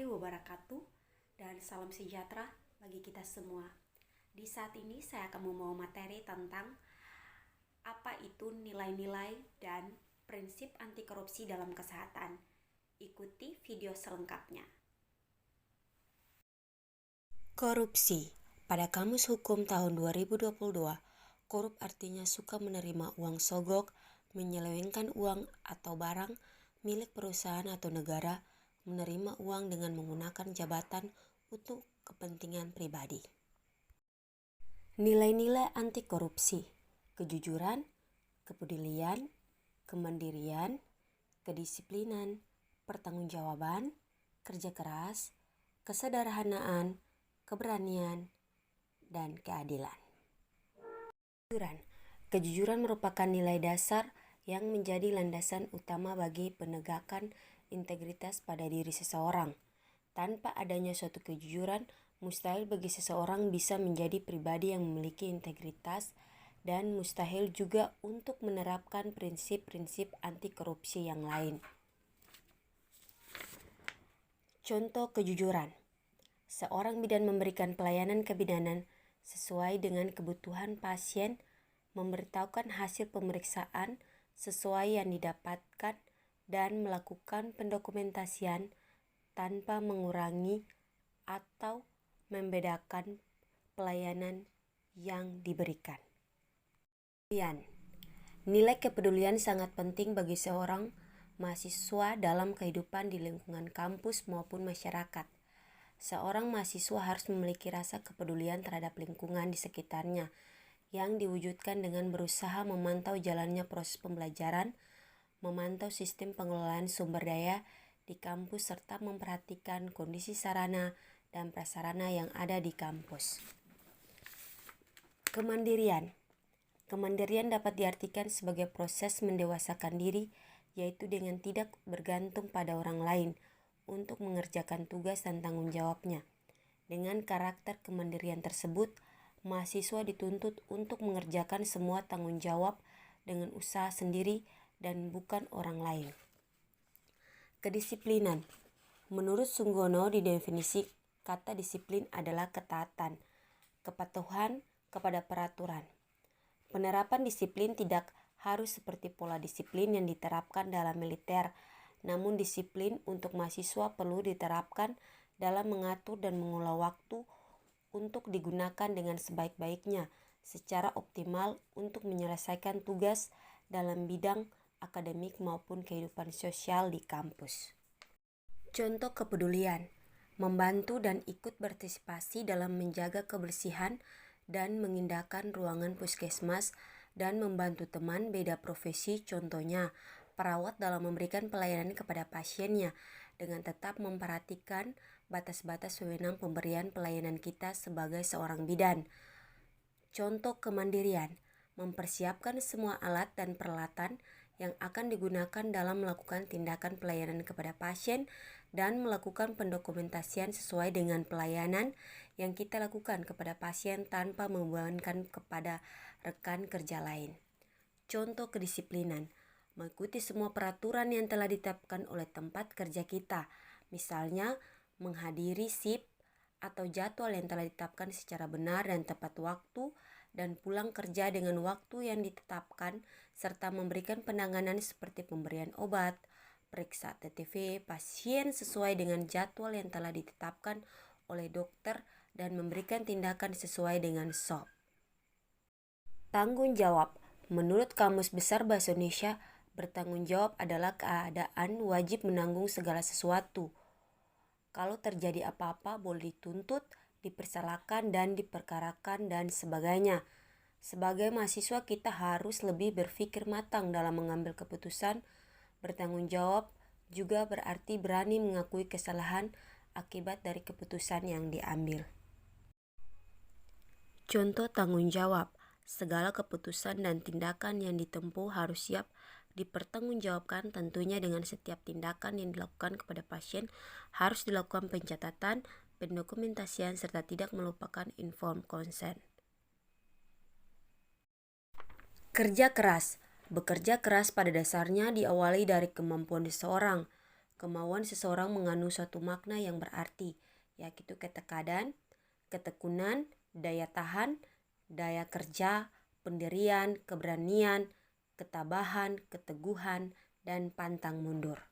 warahmatullahi wabarakatuh dan salam sejahtera bagi kita semua. Di saat ini saya akan membawa materi tentang apa itu nilai-nilai dan prinsip anti korupsi dalam kesehatan. Ikuti video selengkapnya. Korupsi. Pada Kamus Hukum tahun 2022, korup artinya suka menerima uang sogok, menyelewengkan uang atau barang milik perusahaan atau negara, menerima uang dengan menggunakan jabatan untuk kepentingan pribadi. Nilai-nilai anti korupsi: kejujuran, kepedulian, kemandirian, kedisiplinan, pertanggungjawaban, kerja keras, kesederhanaan, keberanian, dan keadilan. Kejujuran merupakan nilai dasar yang menjadi landasan utama bagi penegakan integritas pada diri seseorang. Tanpa adanya suatu kejujuran, mustahil bagi seseorang bisa menjadi pribadi yang memiliki integritas dan mustahil juga untuk menerapkan prinsip-prinsip anti korupsi yang lain. Contoh kejujuran. Seorang bidan memberikan pelayanan kebidanan sesuai dengan kebutuhan pasien, memberitahukan hasil pemeriksaan sesuai yang didapatkan, dan melakukan pendokumentasian tanpa mengurangi atau membedakan pelayanan yang diberikan. Nilai kepedulian sangat penting bagi seorang mahasiswa dalam kehidupan di lingkungan kampus maupun masyarakat. Seorang mahasiswa harus memiliki rasa kepedulian terhadap lingkungan di sekitarnya yang diwujudkan dengan berusaha memantau jalannya proses pembelajaran, memantau sistem pengelolaan sumber daya di kampus, serta memperhatikan kondisi sarana dan prasarana yang ada di kampus. Kemandirian. Kemandirian dapat diartikan sebagai proses mendewasakan diri, yaitu dengan tidak bergantung pada orang lain untuk mengerjakan tugas dan tanggung jawabnya. Dengan karakter kemandirian tersebut, mahasiswa dituntut untuk mengerjakan semua tanggung jawab dengan usaha sendiri dan bukan orang lain. Kedisiplinan. Menurut Sunggono, di definisi kata disiplin adalah ketaatan, kepatuhan kepada peraturan. Penerapan disiplin tidak harus seperti pola disiplin yang diterapkan dalam militer, namun disiplin untuk mahasiswa perlu diterapkan dalam mengatur dan mengelola waktu untuk digunakan dengan sebaik-baiknya secara optimal untuk menyelesaikan tugas dalam bidang akademik maupun kehidupan sosial di kampus. Contoh kepedulian: membantu dan ikut berpartisipasi dalam menjaga kebersihan dan mengindahkan ruangan puskesmas dan membantu teman beda profesi, contohnya perawat, dalam memberikan pelayanan kepada pasiennya dengan tetap memperhatikan batas-batas wewenang pemberian pelayanan kita sebagai seorang bidan. Contoh kemandirian: mempersiapkan semua alat dan peralatan yang akan digunakan dalam melakukan tindakan pelayanan kepada pasien dan melakukan pendokumentasian sesuai dengan pelayanan yang kita lakukan kepada pasien tanpa membebankan kepada rekan kerja lain. Contoh kedisiplinan: mengikuti semua peraturan yang telah ditetapkan oleh tempat kerja kita, misalnya menghadiri shift atau jadwal yang telah ditetapkan secara benar dan tepat waktu, dan pulang kerja dengan waktu yang ditetapkan, serta memberikan penanganan seperti pemberian obat, periksa TTV pasien sesuai dengan jadwal yang telah ditetapkan oleh dokter, dan memberikan tindakan sesuai dengan SOP. Tanggung jawab. Menurut Kamus Besar Bahasa Indonesia, bertanggung jawab adalah keadaan wajib menanggung segala sesuatu. Kalau terjadi apa-apa boleh dituntut, dipersalahkan, dan diperkarakan, dan sebagainya. Sebagai mahasiswa kita harus lebih berpikir matang dalam mengambil keputusan. Bertanggung jawab juga berarti berani mengakui kesalahan akibat dari keputusan yang diambil. Contoh tanggung jawab: segala keputusan dan tindakan yang ditempuh harus siap dipertanggungjawabkan, tentunya dengan setiap tindakan yang dilakukan kepada pasien harus dilakukan pencatatan, pendokumentasian, serta tidak melupakan informed consent. Kerja keras. Bekerja keras pada dasarnya diawali dari kemampuan seseorang. kemauan seseorang mengandung suatu makna yang berarti, yaitu ketekunan, daya tahan, daya kerja, pendirian, keberanian, ketabahan, keteguhan, dan pantang mundur.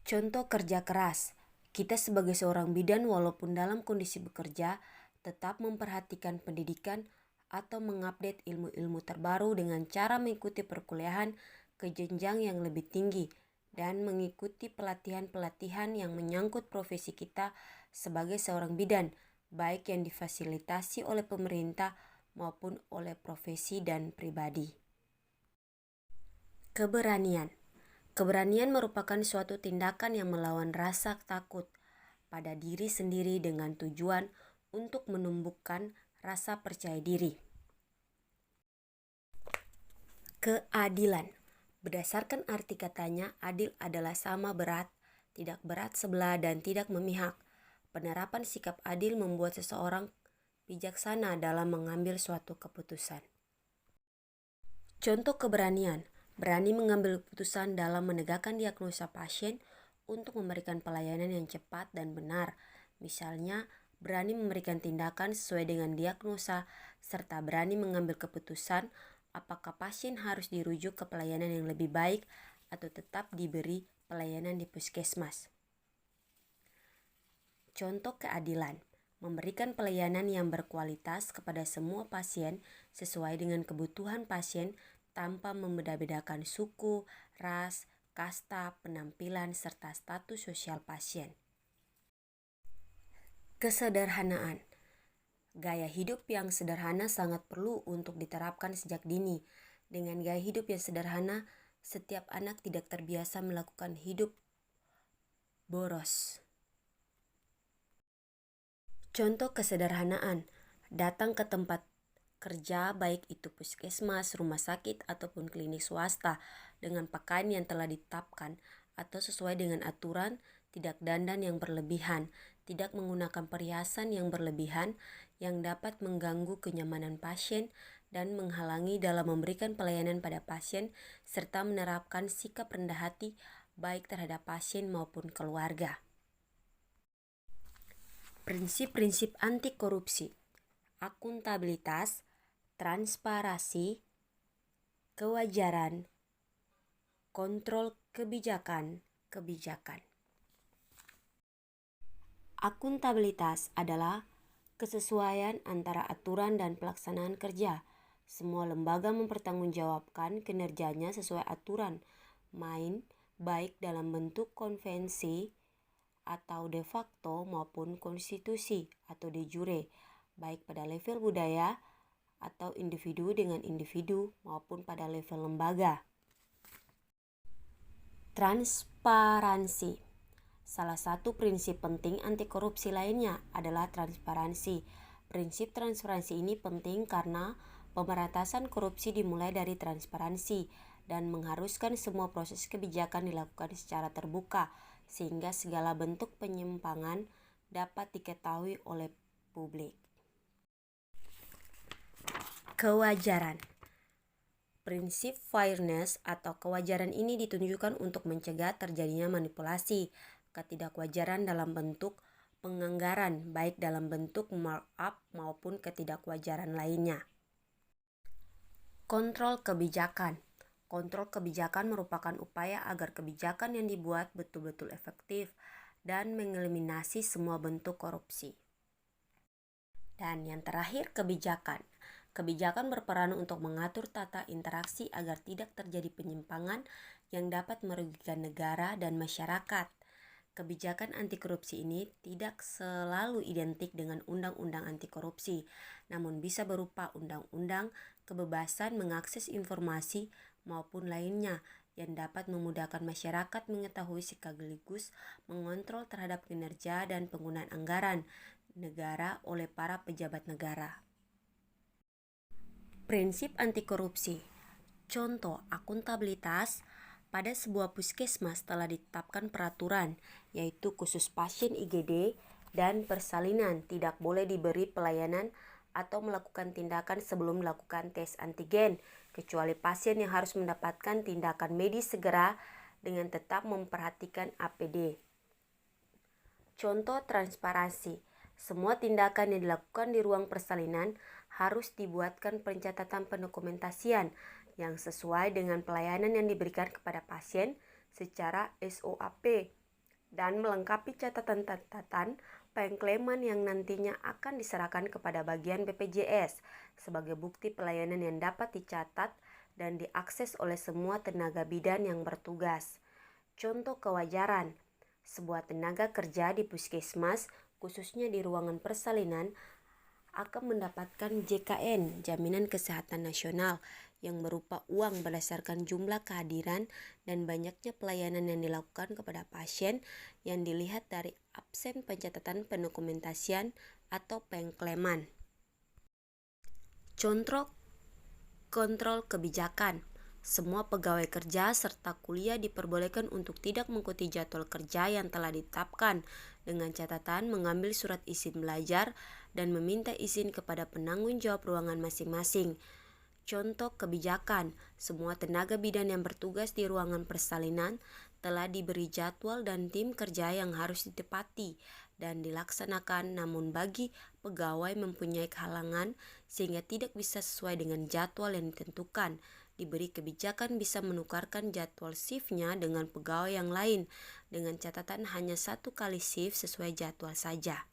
Contoh kerja keras. Kita sebagai seorang bidan walaupun dalam kondisi bekerja, tetap memperhatikan pendidikan atau mengupdate ilmu-ilmu terbaru dengan cara mengikuti perkuliahan ke jenjang yang lebih tinggi dan mengikuti pelatihan-pelatihan yang menyangkut profesi kita sebagai seorang bidan, baik yang difasilitasi oleh pemerintah maupun oleh profesi dan pribadi. Keberanian. Keberanian merupakan suatu tindakan yang melawan rasa takut pada diri sendiri dengan tujuan untuk menumbuhkan rasa percaya diri. Keadilan. Berdasarkan arti katanya, adil adalah sama berat, tidak berat sebelah, dan tidak memihak. Penerapan sikap adil membuat seseorang bijaksana dalam mengambil suatu keputusan. Contoh keberanian. Berani mengambil keputusan dalam menegakkan diagnosa pasien untuk memberikan pelayanan yang cepat dan benar. Misalnya, berani memberikan tindakan sesuai dengan diagnosa, serta berani mengambil keputusan apakah pasien harus dirujuk ke pelayanan yang lebih baik atau tetap diberi pelayanan di puskesmas. Contoh keadilan. Memberikan pelayanan yang berkualitas kepada semua pasien sesuai dengan kebutuhan pasien tanpa membeda-bedakan suku, ras, kasta, penampilan, serta status sosial pasien. Kesederhanaan. Gaya hidup yang sederhana sangat perlu untuk diterapkan sejak dini. Dengan gaya hidup yang sederhana, setiap anak tidak terbiasa melakukan hidup boros. Contoh kesederhanaan, datang ke tempat kerja baik itu puskesmas, rumah sakit, ataupun klinik swasta dengan pakaian yang telah ditetapkan atau sesuai dengan aturan, tidak dandan yang berlebihan, tidak menggunakan perhiasan yang berlebihan yang dapat mengganggu kenyamanan pasien dan menghalangi dalam memberikan pelayanan pada pasien, serta menerapkan sikap rendah hati baik terhadap pasien maupun keluarga. Prinsip-prinsip anti korupsi, akuntabilitas, transparansi, kewajaran, kontrol kebijakan. Akuntabilitas adalah kesesuaian antara aturan dan pelaksanaan kerja. Semua lembaga mempertanggungjawabkan kinerjanya sesuai aturan main, baik dalam bentuk konvensi atau de facto maupun konstitusi atau de jure, baik pada level budaya atau individu dengan individu maupun pada level lembaga. Transparansi. Salah satu prinsip penting anti korupsi lainnya adalah transparansi. Prinsip transparansi ini penting karena pemberantasan korupsi dimulai dari transparansi dan mengharuskan semua proses kebijakan dilakukan secara terbuka sehingga segala bentuk penyimpangan dapat diketahui oleh publik. Kewajaran. Prinsip fairness atau kewajaran ini ditunjukkan untuk mencegah terjadinya manipulasi, ketidakwajaran dalam bentuk penganggaran, baik dalam bentuk markup maupun ketidakwajaran lainnya. Kontrol kebijakan. Kontrol kebijakan merupakan upaya agar kebijakan yang dibuat betul-betul efektif dan mengeliminasi semua bentuk korupsi. Dan yang terakhir, kebijakan. Kebijakan berperan untuk mengatur tata interaksi agar tidak terjadi penyimpangan yang dapat merugikan negara dan masyarakat. Kebijakan anti korupsi ini tidak selalu identik dengan undang-undang anti korupsi, namun bisa berupa undang-undang kebebasan mengakses informasi maupun lainnya yang dapat memudahkan masyarakat mengetahui sekaligus mengontrol terhadap kinerja dan penggunaan anggaran negara oleh para pejabat negara. Prinsip anti korupsi. Contoh akuntabilitas. Pada sebuah puskesmas telah ditetapkan peraturan, yaitu khusus pasien IGD dan persalinan tidak boleh diberi pelayanan atau melakukan tindakan sebelum melakukan tes antigen, kecuali pasien yang harus mendapatkan tindakan medis segera dengan tetap memperhatikan APD. Contoh transparansi. Semua tindakan yang dilakukan di ruang persalinan harus dibuatkan pencatatan pendokumentasian yang sesuai dengan pelayanan yang diberikan kepada pasien secara SOAP dan melengkapi catatan-catatan pengklaiman yang nantinya akan diserahkan kepada bagian BPJS sebagai bukti pelayanan yang dapat dicatat dan diakses oleh semua tenaga bidan yang bertugas. Contoh kewajaran. Sebuah tenaga kerja di puskesmas, khususnya di ruangan persalinan, akan mendapatkan JKN, Jaminan Kesehatan Nasional, yang berupa uang berdasarkan jumlah kehadiran dan banyaknya pelayanan yang dilakukan kepada pasien yang dilihat dari absen pencatatan pendokumentasian atau pengklaiman. Contoh kontrol kebijakan. Semua pegawai kerja serta kuliah diperbolehkan untuk tidak mengikuti jadwal kerja yang telah ditetapkan, dengan catatan mengambil surat izin belajar dan meminta izin kepada penanggung jawab ruangan masing-masing. Contoh kebijakan, semua tenaga bidan yang bertugas di ruangan persalinan telah diberi jadwal dan tim kerja yang harus ditepati dan dilaksanakan, namun bagi pegawai mempunyai halangan sehingga tidak bisa sesuai dengan jadwal yang ditentukan, diberi kebijakan bisa menukarkan jadwal shift-nya dengan pegawai yang lain dengan catatan hanya 1 kali shift sesuai jadwal saja.